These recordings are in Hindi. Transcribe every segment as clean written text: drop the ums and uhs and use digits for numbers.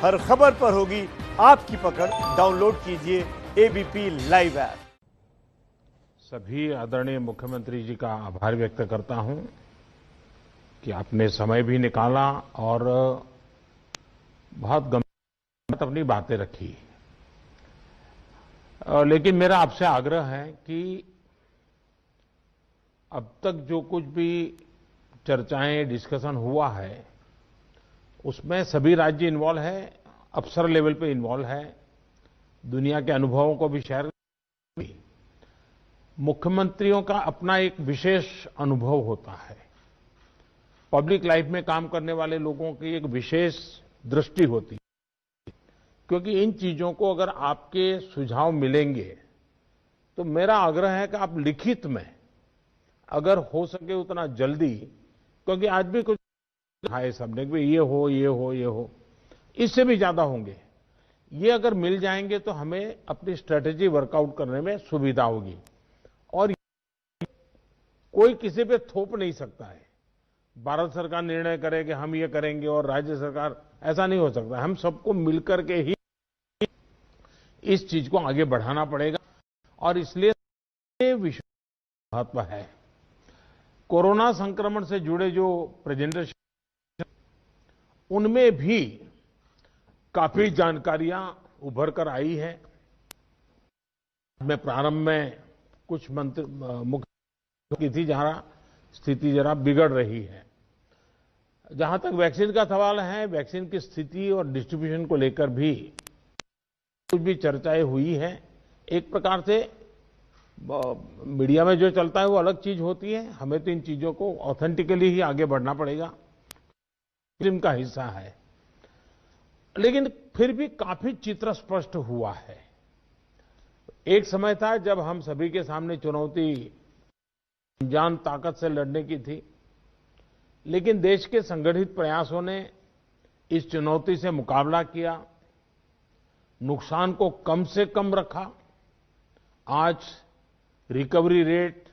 हर खबर पर होगी आपकी पकड़। डाउनलोड कीजिए एबीपी लाइव ऐप। सभी आदरणीय मुख्यमंत्री जी का आभार व्यक्त करता हूं कि आपने समय भी निकाला और बहुत गंभीर अपनी बातें रखी। लेकिन मेरा आपसे आग्रह है कि अब तक जो कुछ भी चर्चाएं डिस्कशन हुआ है उसमें सभी राज्य इन्वॉल्व है, अफसर लेवल पे इन्वॉल्व है, दुनिया के अनुभवों को भी शेयर। मुख्यमंत्रियों का अपना एक विशेष अनुभव होता है, पब्लिक लाइफ में काम करने वाले लोगों की एक विशेष दृष्टि होती है, क्योंकि इन चीजों को अगर आपके सुझाव मिलेंगे तो मेरा आग्रह है कि आप लिखित में अगर हो सके उतना जल्दी, क्योंकि आज भी कुछ है सबने कि ये हो ये हो ये हो, इससे भी ज्यादा होंगे, ये अगर मिल जाएंगे तो हमें अपनी स्ट्रेटेजी वर्कआउट करने में सुविधा होगी। और कोई किसी पे थोप नहीं सकता है, भारत सरकार निर्णय करे कि हम ये करेंगे और राज्य सरकार, ऐसा नहीं हो सकता। हम सबको मिलकर के ही इस चीज को आगे बढ़ाना पड़ेगा और इसलिए विश्व महत्व है। कोरोना संक्रमण से जुड़े जो प्रेजेंटेशन उनमें भी काफी जानकारियां उभर कर आई है। मैं प्रारंभ में कुछ मुख्य की थी जहां स्थिति जरा बिगड़ रही है। जहां तक वैक्सीन का सवाल है, वैक्सीन की स्थिति और डिस्ट्रीब्यूशन को लेकर भी कुछ भी चर्चाएं हुई है। एक प्रकार से मीडिया में जो चलता है वो अलग चीज होती है, हमें तो इन चीजों को ऑथेंटिकली ही आगे बढ़ना पड़ेगा, का हिस्सा है। लेकिन फिर भी काफी चित्र स्पष्ट हुआ है। एक समय था जब हम सभी के सामने चुनौती जान ताकत से लड़ने की थी, लेकिन देश के संगठित प्रयासों ने इस चुनौती से मुकाबला किया, नुकसान को कम से कम रखा। आज रिकवरी रेट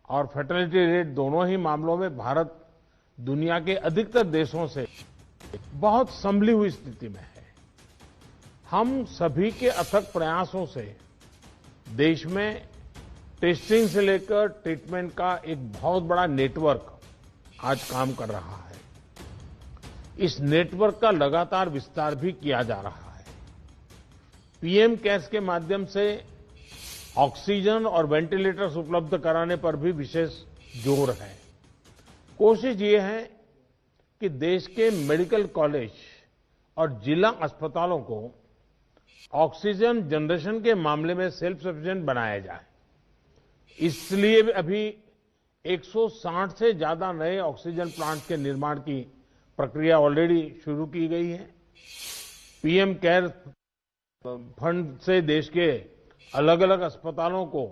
और फर्टिलिटी रेट दोनों ही मामलों में भारत दुनिया के अधिकतर देशों से बहुत संभली हुई स्थिति में है। हम सभी के अथक प्रयासों से देश में टेस्टिंग से लेकर ट्रीटमेंट का एक बहुत बड़ा नेटवर्क आज काम कर रहा है। इस नेटवर्क का लगातार विस्तार भी किया जा रहा है। पीएम केयर्स के माध्यम से ऑक्सीजन और वेंटिलेटर्स उपलब्ध कराने पर भी विशेष जोर है। कोशिश ये है कि देश के मेडिकल कॉलेज और जिला अस्पतालों को ऑक्सीजन जनरेशन के मामले में सेल्फ सफिशिएंट बनाया जाए। इसलिए अभी 160 से ज्यादा नए ऑक्सीजन प्लांट के निर्माण की प्रक्रिया ऑलरेडी शुरू की गई है। पीएम केयर फंड से देश के अलग अलग अस्पतालों को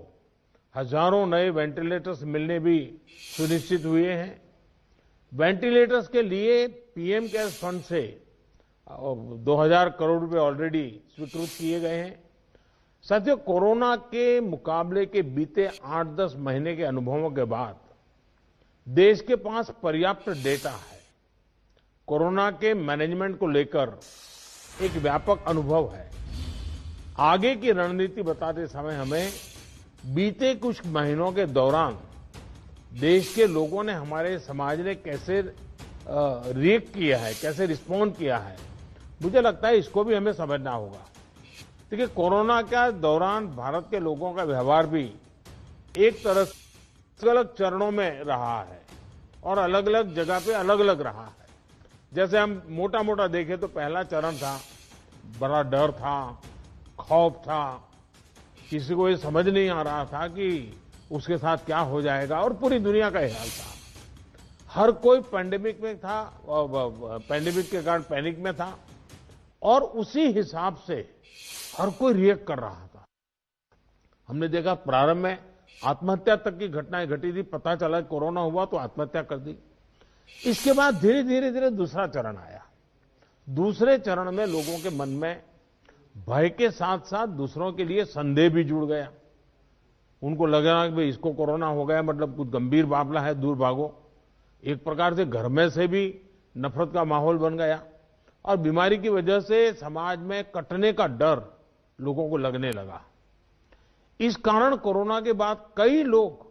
हजारों नए वेंटिलेटर्स मिलने भी सुनिश्चित हुए हैं। वेंटिलेटर्स के लिए पीएम केयर फंड से 2000 करोड़ रुपए ऑलरेडी स्वीकृत किए गए हैं। साथियों, कोरोना के मुकाबले के बीते 8-10 महीने के अनुभवों के बाद देश के पास पर्याप्त डेटा है। कोरोना के मैनेजमेंट को लेकर एक व्यापक अनुभव है। आगे की रणनीति बताते समय हमें बीते कुछ महीनों के दौरान देश के लोगों ने, हमारे समाज ने कैसे रिएक्ट किया है, कैसे रिस्पॉन्ड किया है, मुझे लगता है इसको भी हमें समझना होगा। देखिए, कोरोना के दौरान भारत के लोगों का व्यवहार भी एक तरह से अलग अलग चरणों में रहा है और अलग अलग जगह पे अलग अलग रहा है। जैसे हम मोटा मोटा देखें तो पहला चरण था, बड़ा डर था, खौफ था, किसी को ये समझ नहीं आ रहा था कि उसके साथ क्या हो जाएगा, और पूरी दुनिया का हाल था। हर कोई पैंडेमिक में था, पैंडेमिक के कारण पैनिक में था और उसी हिसाब से हर कोई रिएक्ट कर रहा था। हमने देखा प्रारंभ में आत्महत्या तक की घटनाएं घटी थी, पता चला कोरोना हुआ तो आत्महत्या कर दी। इसके बाद धीरे धीरे दूसरा चरण आया। दूसरे चरण में लोगों के मन में भय के साथ साथ दूसरों के लिए संदेह भी जुड़ गया। उनको लगा कि भाई इसको कोरोना हो गया, मतलब कुछ गंभीर मामला है, दूर भागो। एक प्रकार से घर में से भी नफरत का माहौल बन गया और बीमारी की वजह से समाज में कटने का डर लोगों को लगने लगा। इस कारण कोरोना के बाद कई लोग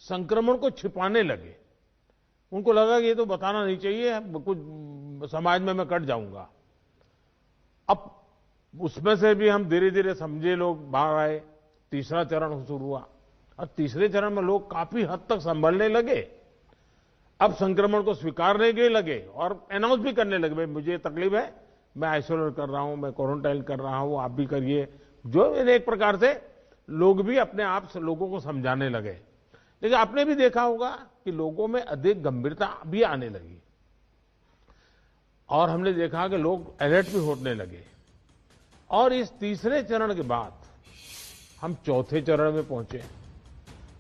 संक्रमण को छिपाने लगे। उनको लगा कि ये तो बताना नहीं चाहिए, कुछ समाज में मैं कट जाऊंगा। अब उसमें से भी हम धीरे धीरे समझे लोग बाहर आए, तीसरा चरण शुरू हुआ और तीसरे चरण में लोग काफी हद तक संभलने लगे। अब संक्रमण को स्वीकारने के लगे और अनाउंस भी करने लगे, भाई मुझे तकलीफ है, मैं आइसोलेट कर रहा हूं, मैं क्वारंटाइन कर रहा हूं, आप भी करिए। जो एक प्रकार से लोग भी अपने आप से लोगों को समझाने लगे। लेकिन आपने भी देखा होगा कि लोगों में अधिक गंभीरता भी आने लगी और हमने देखा कि लोग अलर्ट भी होने लगे। और इस तीसरे चरण के बाद हम चौथे चरण में पहुंचे।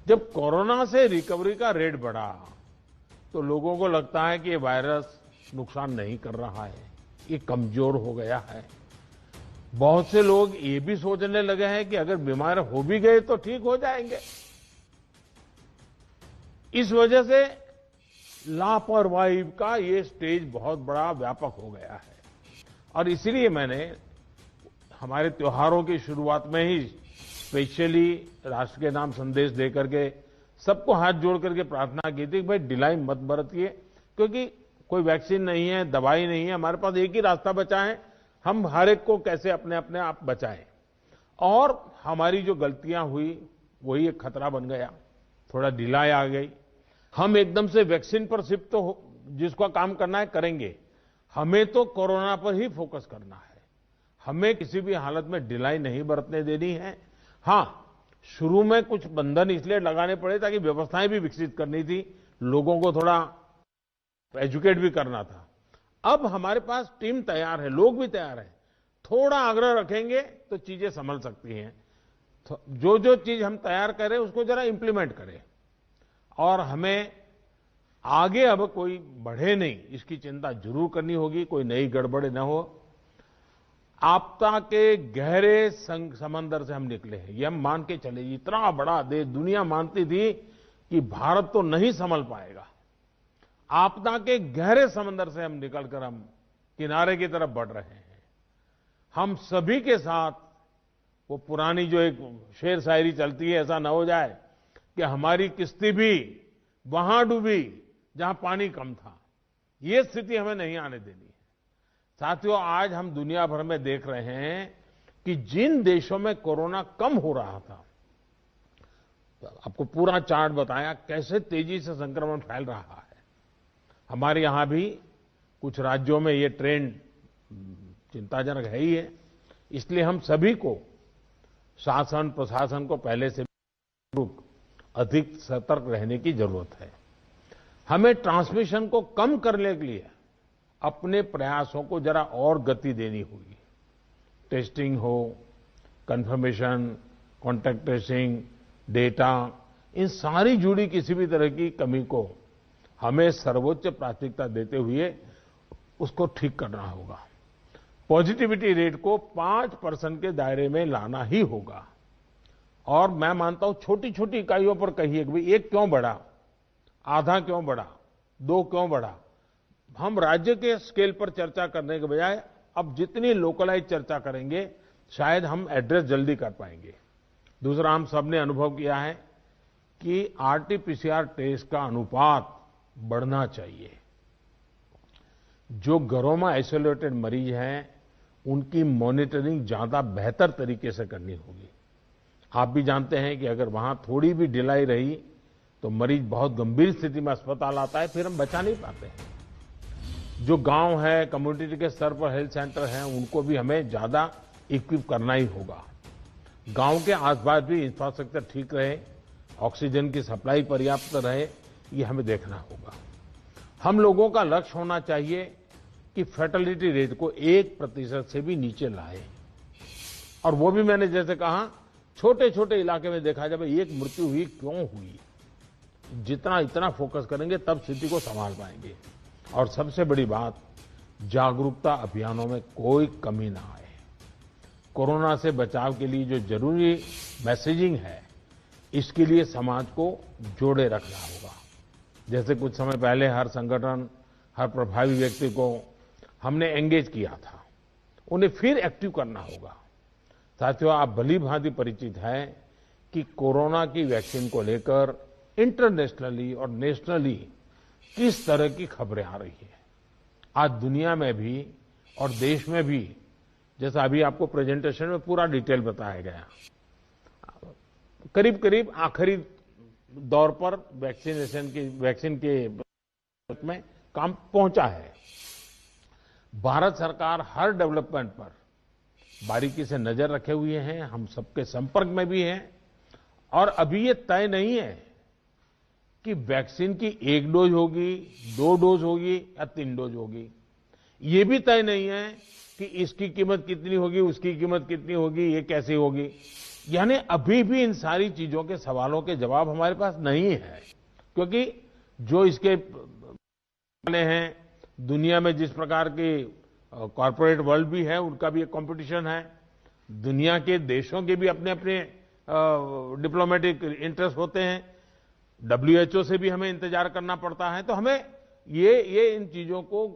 जब कोरोना से रिकवरी का रेट बढ़ा तो लोगों को लगता है कि ये वायरस नुकसान नहीं कर रहा है, ये कमजोर हो गया है। बहुत से लोग ये भी सोचने लगे हैं कि अगर बीमार हो भी गए तो ठीक हो जाएंगे। इस वजह से लापरवाही का ये स्टेज बहुत बड़ा व्यापक हो गया है और इसीलिए मैंने हमारे त्योहारों की शुरुआत में ही स्पेशली राष्ट्र के नाम संदेश देकर के सबको हाथ जोड़ करके प्रार्थना की थी कि भाई ढिलाई मत बरतिए, क्योंकि कोई वैक्सीन नहीं है, दवाई नहीं है, हमारे पास एक ही रास्ता बचा है, हम हर एक को कैसे अपने अपने आप बचाएं। और हमारी जो गलतियां हुई वही एक खतरा बन गया, थोड़ा ढिलाई आ गई। हम एकदम से वैक्सीन पर शिफ्ट तो जिसका काम करना है करेंगे, हमें तो कोरोना पर ही फोकस करना है। हमें किसी भी हालत में ढिलाई नहीं बरतने देनी है। हाँ, शुरू में कुछ बंधन इसलिए लगाने पड़े ताकि व्यवस्थाएं भी विकसित करनी थी, लोगों को थोड़ा एजुकेट भी करना था। अब हमारे पास टीम तैयार है, लोग भी तैयार हैं। थोड़ा आग्रह रखेंगे तो चीजें संभल सकती हैं। तो जो जो चीज हम तैयार करें उसको जरा इंप्लीमेंट करें और हमें आगे अब कोई बढ़े नहीं, इसकी चिंता जरूर करनी होगी, कोई नई गड़बड़ी न हो। आपदा के गहरे समंदर से हम निकले हैं, ये हम मान के चले। इतना बड़ा देश, दुनिया मानती थी कि भारत तो नहीं संभल पाएगा। आपदा के गहरे समंदर से हम निकलकर हम किनारे की तरफ बढ़ रहे हैं। हम सभी के साथ वो पुरानी जो एक शेर शायरी चलती है, ऐसा न हो जाए कि हमारी किश्ती भी वहां डूबी जहां पानी कम था। ये स्थिति हमें नहीं आने देनी है। साथियों, आज हम दुनिया भर में देख रहे हैं कि जिन देशों में कोरोना कम हो रहा था, आपको पूरा चार्ट बताया कैसे तेजी से संक्रमण फैल रहा है। हमारे यहां भी कुछ राज्यों में ये ट्रेंड चिंताजनक है ही है। इसलिए हम सभी को, शासन प्रशासन को पहले से अधिक सतर्क रहने की जरूरत है। हमें ट्रांसमिशन को कम करने के लिए अपने प्रयासों को जरा और गति देनी होगी। टेस्टिंग हो, कंफर्मेशन, कॉन्टैक्ट ट्रेसिंग, डेटा, इन सारी जुड़ी किसी भी तरह की कमी को हमें सर्वोच्च प्राथमिकता देते हुए उसको ठीक करना होगा। पॉजिटिविटी रेट को 5% के दायरे में लाना ही होगा। और मैं मानता हूं छोटी छोटी इकाइयों पर कहिए कि भाई एक क्यों बढ़ा, आधा क्यों बढ़ा, 2 क्यों बढ़ा। हम राज्य के स्केल पर चर्चा करने के बजाय अब जितनी लोकलाइज चर्चा करेंगे शायद हम एड्रेस जल्दी कर पाएंगे। दूसरा, हम सबने अनुभव किया है कि आरटी-पीसीआर टेस्ट का अनुपात बढ़ना चाहिए। जो घरों में आइसोलेटेड मरीज हैं उनकी मॉनिटरिंग ज्यादा बेहतर तरीके से करनी होगी। आप भी जानते हैं कि अगर वहां थोड़ी भी ढिलाई रही तो मरीज बहुत गंभीर स्थिति में अस्पताल आता है, फिर हम बचा नहीं पाते हैं। जो गांव है, कम्युनिटी के स्तर पर हेल्थ सेंटर हैं, उनको भी हमें ज्यादा इक्विप करना ही होगा। गांव के आसपास भी इंफ्रास्ट्रक्चर ठीक रहे, ऑक्सीजन की सप्लाई पर्याप्त रहे, ये हमें देखना होगा। हम लोगों का लक्ष्य होना चाहिए कि फर्टिलिटी रेट को 1% से भी नीचे लाए। और वो भी मैंने जैसे कहा, छोटे छोटे इलाके में देखा जाए एक मृत्यु हुई क्यों हुई, जितना इतना फोकस करेंगे तब स्थिति को संभाल पाएंगे। और सबसे बड़ी बात, जागरूकता अभियानों में कोई कमी ना आए। कोरोना से बचाव के लिए जो जरूरी मैसेजिंग है, इसके लिए समाज को जोड़े रखना होगा। जैसे कुछ समय पहले हर संगठन, हर प्रभावी व्यक्ति को हमने एंगेज किया था, उन्हें फिर एक्टिव करना होगा। साथियों, आप भली भांति परिचित हैं कि कोरोना की वैक्सीन को लेकर इंटरनेशनली और नेशनली किस तरह की खबरें आ रही हैं। आज दुनिया में भी और देश में भी, जैसा अभी आपको प्रेजेंटेशन में पूरा डिटेल बताया गया, करीब करीब आखिरी दौर पर वैक्सीन के में काम पहुंचा है। भारत सरकार हर डेवलपमेंट पर बारीकी से नजर रखे हुए हैं, हम सबके संपर्क में भी हैं, और अभी ये तय नहीं है कि वैक्सीन की 1 डोज होगी, 2 डोज होगी या 3 डोज होगी। ये भी तय नहीं है कि इसकी कीमत कितनी होगी, उसकी कीमत कितनी होगी, ये कैसे होगी। यानी अभी भी इन सारी चीजों के सवालों के जवाब हमारे पास नहीं है, क्योंकि जो इसके वाले हैं, दुनिया में जिस प्रकार के कॉरपोरेट वर्ल्ड भी है, उनका भी एक कंपटीशन है, दुनिया के देशों के भी अपने अपने डिप्लोमेटिक इंटरेस्ट होते हैं, WHO से भी हमें इंतजार करना पड़ता है। तो हमें ये इन चीजों को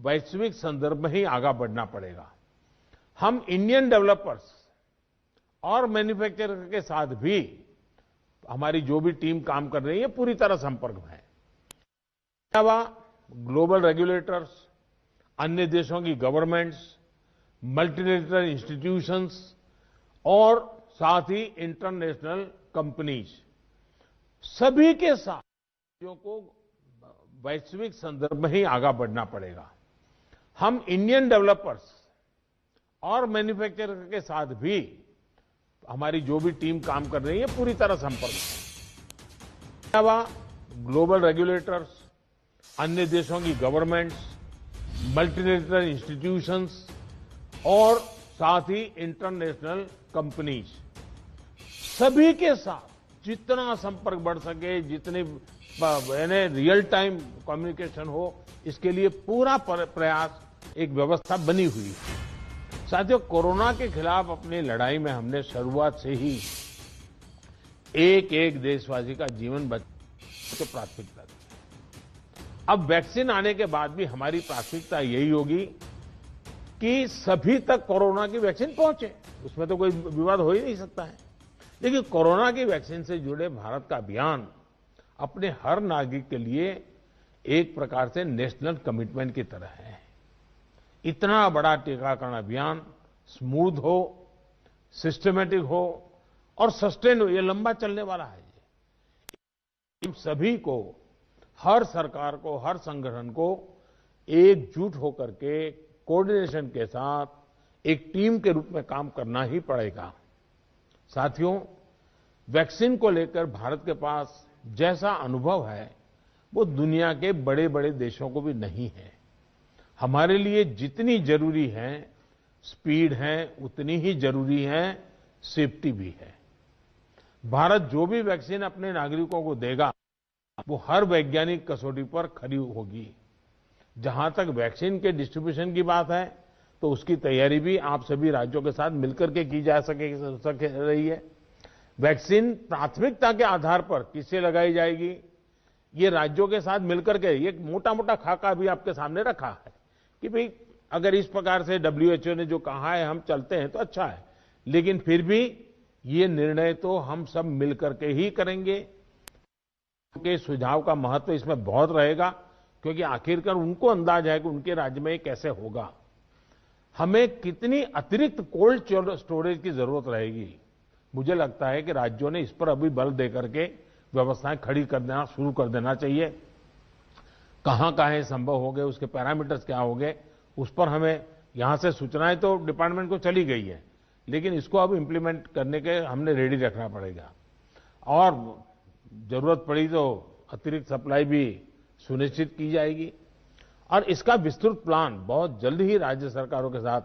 वैश्विक संदर्भ में ही आगे बढ़ना पड़ेगा। हम इंडियन डेवलपर्स और मैन्युफैक्चरर के साथ भी, हमारी जो भी टीम काम कर रही है, पूरी तरह संपर्क में है। अलावा ग्लोबल रेगुलेटर्स, अन्य देशों की गवर्नमेंट्स, मल्टीलेटरल इंस्टीट्यूशंस और साथ ही इंटरनेशनल कंपनीज, सभी के साथ चीजों को वैश्विक संदर्भ में ही आगे बढ़ना पड़ेगा। हम इंडियन डेवलपर्स और मैन्युफैक्चरर के साथ भी, हमारी जो भी टीम काम कर रही है, पूरी तरह संपर्क में। अलावा ग्लोबल रेगुलेटर्स, अन्य देशों की गवर्नमेंट्स, मल्टीलेटरल इंस्टीट्यूशंस और साथ ही इंटरनेशनल कंपनीज, सभी के साथ जितना संपर्क बढ़ सके, जितने रियल टाइम कम्युनिकेशन हो, इसके लिए पूरा प्रयास, एक व्यवस्था बनी हुई है। साथियों, कोरोना के खिलाफ अपनी लड़ाई में हमने शुरुआत से ही एक एक देशवासी का जीवन बचाने को प्राथमिकता दी। अब वैक्सीन आने के बाद भी हमारी प्राथमिकता यही होगी कि सभी तक कोरोना की वैक्सीन पहुंचे, उसमें तो कोई विवाद हो ही नहीं सकता है। लेकिन कोरोना की वैक्सीन से जुड़े भारत का अभियान अपने हर नागरिक के लिए एक प्रकार से नेशनल कमिटमेंट की तरह है। इतना बड़ा टीकाकरण अभियान स्मूथ हो, सिस्टमैटिक हो और सस्टेन हो, ये लंबा चलने वाला है। हम सभी को, हर सरकार को, हर संगठन को एकजुट होकर के, कोऑर्डिनेशन के साथ एक टीम के रूप में काम करना ही पड़ेगा। साथियों, वैक्सीन को लेकर भारत के पास जैसा अनुभव है, वो दुनिया के बड़े बड़े देशों को भी नहीं है। हमारे लिए जितनी जरूरी है स्पीड है, उतनी ही जरूरी है सेफ्टी भी है। भारत जो भी वैक्सीन अपने नागरिकों को देगा, वो हर वैज्ञानिक कसौटी पर खरी होगी। जहां तक वैक्सीन के डिस्ट्रीब्यूशन की बात है, तो उसकी तैयारी भी आप सभी राज्यों के साथ मिलकर के की जा सके रही है। वैक्सीन प्राथमिकता के आधार पर किसे लगाई जाएगी, ये राज्यों के साथ मिलकर के, ये मोटा मोटा खाका भी आपके सामने रखा है कि भाई अगर इस प्रकार से WHO ने जो कहा है हम चलते हैं तो अच्छा है, लेकिन फिर भी ये निर्णय तो हम सब मिलकर के ही करेंगे। उनके सुझाव का महत्व इसमें बहुत रहेगा, क्योंकि आखिरकार उनको अंदाज है कि उनके राज्य में ये कैसे होगा। हमें कितनी अतिरिक्त कोल्ड स्टोरेज की जरूरत रहेगी, मुझे लगता है कि राज्यों ने इस पर अभी बल देकर के व्यवस्थाएं खड़ी कर देना शुरू कर देना चाहिए। कहां कहां संभव हो गए, उसके पैरामीटर्स क्या हो गए, उस पर हमें यहां से सूचनाएं तो डिपार्टमेंट को चली गई है, लेकिन इसको अब इम्प्लीमेंट करने के हमने रेडी रखना पड़ेगा। और जरूरत पड़ी तो अतिरिक्त सप्लाई भी सुनिश्चित की जाएगी। और इसका विस्तृत प्लान बहुत जल्द ही राज्य सरकारों के साथ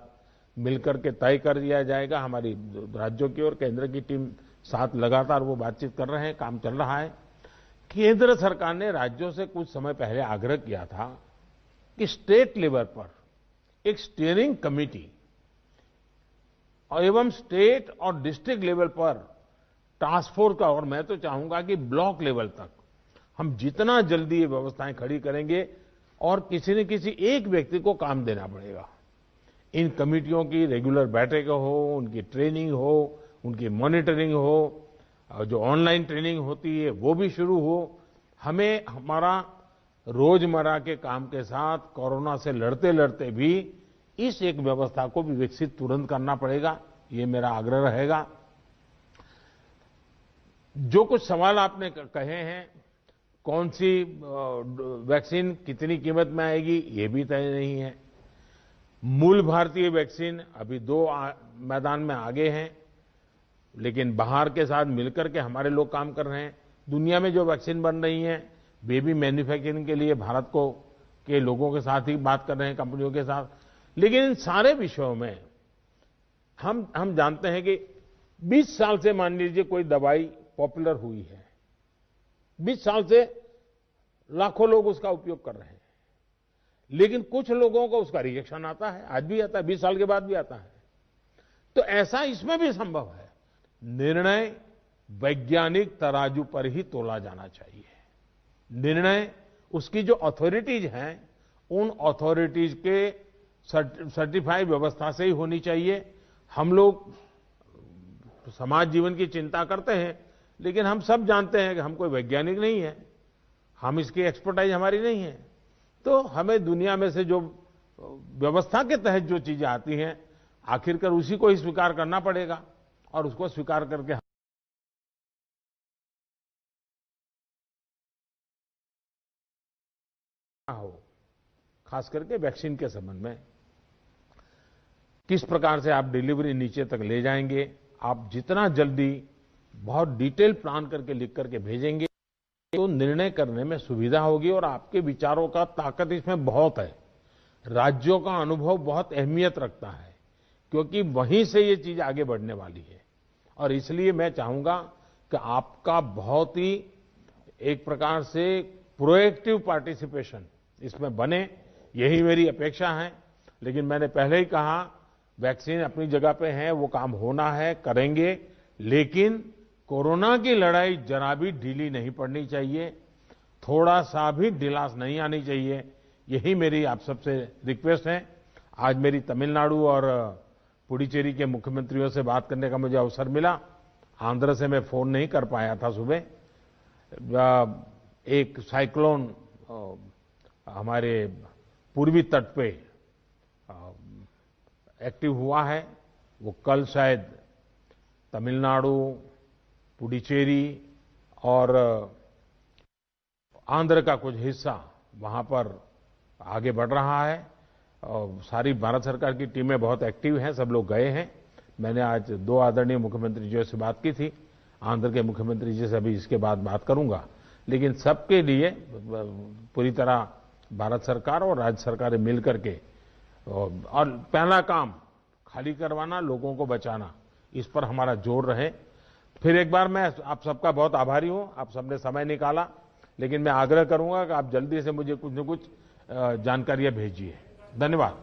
मिलकर के तय कर दिया जाएगा। हमारी राज्यों की और केंद्र की टीम साथ लगातार वो बातचीत कर रहे हैं, काम चल रहा है। केंद्र सरकार ने राज्यों से कुछ समय पहले आग्रह किया था कि स्टेट लेवल पर एक स्टीयरिंग कमेटी एवं स्टेट और डिस्ट्रिक्ट लेवल पर टास्क फोर्स का, और मैं तो चाहूंगा कि ब्लॉक लेवल तक हम जितना जल्दी ये व्यवस्थाएं खड़ी करेंगे, और किसी न किसी एक व्यक्ति को काम देना पड़ेगा। इन कमेटियों की रेगुलर बैठकें हो, उनकी ट्रेनिंग हो, उनकी मॉनिटरिंग हो, और जो ऑनलाइन ट्रेनिंग होती है वो भी शुरू हो। हमें हमारा रोजमर्रा के काम के साथ कोरोना से लड़ते लड़ते भी इस एक व्यवस्था को भी विकसित तुरंत करना पड़ेगा, ये मेरा आग्रह रहेगा। जो कुछ सवाल आपने कहे हैं, कौन सी वैक्सीन कितनी कीमत में आएगी, ये भी तय नहीं है। मूल भारतीय वैक्सीन अभी 2 मैदान में आगे हैं, लेकिन बाहर के साथ मिलकर के हमारे लोग काम कर रहे हैं। दुनिया में जो वैक्सीन बन रही है वे भी मैन्युफैक्चरिंग के लिए भारत को के लोगों के साथ ही बात कर रहे हैं, कंपनियों के साथ। लेकिन इन सारे विषयों में हम जानते हैं कि 20 साल से मान लीजिए कोई दवाई पॉपुलर हुई है, 20 साल से लाखों लोग उसका उपयोग कर रहे हैं, लेकिन कुछ लोगों को उसका रिएक्शन आता है, आज भी आता है, 20 साल के बाद भी आता है। तो ऐसा इसमें भी संभव है। निर्णय वैज्ञानिक तराजू पर ही तोला जाना चाहिए। निर्णय उसकी जो अथॉरिटीज हैं, उन अथॉरिटीज के सर्टिफाइड व्यवस्था से ही होनी चाहिए। हम लोग समाज जीवन की चिंता करते हैं, लेकिन हम सब जानते हैं कि हम कोई वैज्ञानिक नहीं है, हम इसकी एक्सपर्टाइज हमारी नहीं है। तो हमें दुनिया में से जो व्यवस्था के तहत जो चीजें आती हैं, आखिरकार उसी को ही स्वीकार करना पड़ेगा, और उसको स्वीकार करके हो। खास करके वैक्सीन के संबंध में किस प्रकार से आप डिलीवरी नीचे तक ले जाएंगे, आप जितना जल्दी बहुत डिटेल प्लान करके लिख करके भेजेंगे तो निर्णय करने में सुविधा होगी। और आपके विचारों का ताकत इसमें बहुत है। राज्यों का अनुभव बहुत अहमियत रखता है, क्योंकि वहीं से ये चीज आगे बढ़ने वाली है। और इसलिए मैं चाहूंगा कि आपका बहुत ही एक प्रकार से प्रोएक्टिव पार्टिसिपेशन इसमें बने, यही मेरी अपेक्षा है। लेकिन मैंने पहले ही कहा, वैक्सीन अपनी जगह पे है, वो काम होना है, करेंगे, लेकिन कोरोना की लड़ाई जरा भी ढीली नहीं पड़नी चाहिए, थोड़ा सा भी ढिलास नहीं आनी चाहिए। यही मेरी आप सबसे रिक्वेस्ट है। आज मेरी तमिलनाडु और पुडुचेरी के मुख्यमंत्रियों से बात करने का मुझे अवसर मिला। आंध्र से मैं फोन नहीं कर पाया था सुबह। एक साइक्लोन हमारे पूर्वी तट पे एक्टिव हुआ है, वो कल शायद तमिलनाडु, पुडुचेरी और आंध्र का कुछ हिस्सा वहां पर आगे बढ़ रहा है। और सारी भारत सरकार की टीमें बहुत एक्टिव हैं, सब लोग गए हैं। मैंने आज 2 आदरणीय मुख्यमंत्री जी से बात की थी, आंध्र के मुख्यमंत्री जी से अभी इसके बाद बात करूंगा। लेकिन सबके लिए पूरी तरह भारत सरकार और राज्य सरकारें मिल करके, और पहला काम खाली करवाना, लोगों को बचाना, इस पर हमारा जोर रहे। फिर एक बार मैं आप सबका बहुत आभारी हूं, आप सबने समय निकाला। लेकिन मैं आग्रह करूंगा कि आप जल्दी से मुझे कुछ न कुछ जानकारियां भेजिए। धन्यवाद।